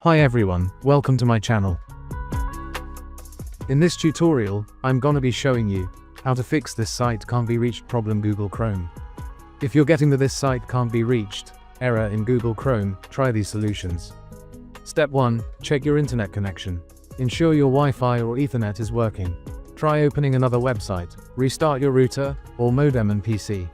Hi everyone, welcome to my channel. In this tutorial, I'm gonna be showing you how to fix this site can't be reached problem Google Chrome. If you're getting this site can't be reached error in Google Chrome, try these solutions. Step 1. Check your internet connection. Ensure your Wi-Fi or Ethernet is working. Try opening another website, restart your router or modem and PC.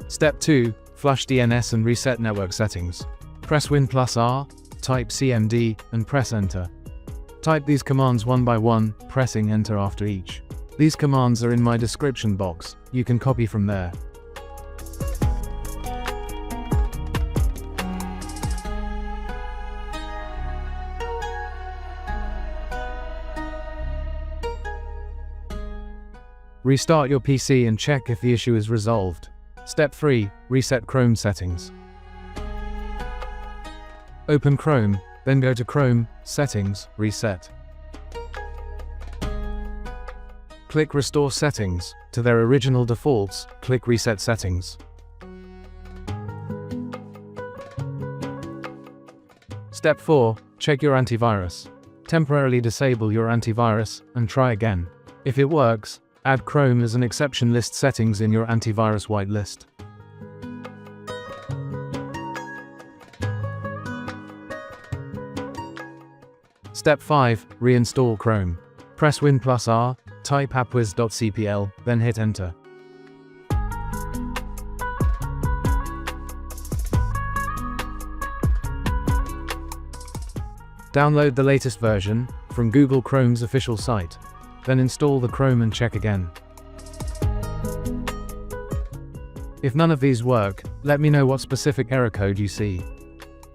Step 2. Flush DNS and reset network settings. Press Win+R, type CMD, and press Enter. Type these commands one by one, pressing Enter after each. These commands are in my description box, you can copy from there. Restart your PC and check if the issue is resolved. Step 3. Reset Chrome settings. Open Chrome, then go to Chrome, Settings, Reset. Click Restore Settings to their original defaults, click Reset Settings. Step 4. Check your antivirus. Temporarily disable your antivirus, and try again. If it works, add Chrome as an exception list settings in your antivirus whitelist. Step 5. Reinstall Chrome. Press Win+R, type appwiz.cpl, then hit Enter. Download the latest version from Google Chrome's official site. Then install the Chrome and check again. If none of these work, let me know what specific error code you see.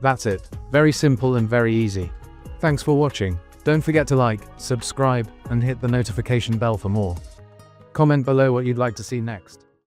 That's it. Very simple and very easy. Thanks for watching. Don't forget to like, subscribe, and hit the notification bell for more. Comment below what you'd like to see next.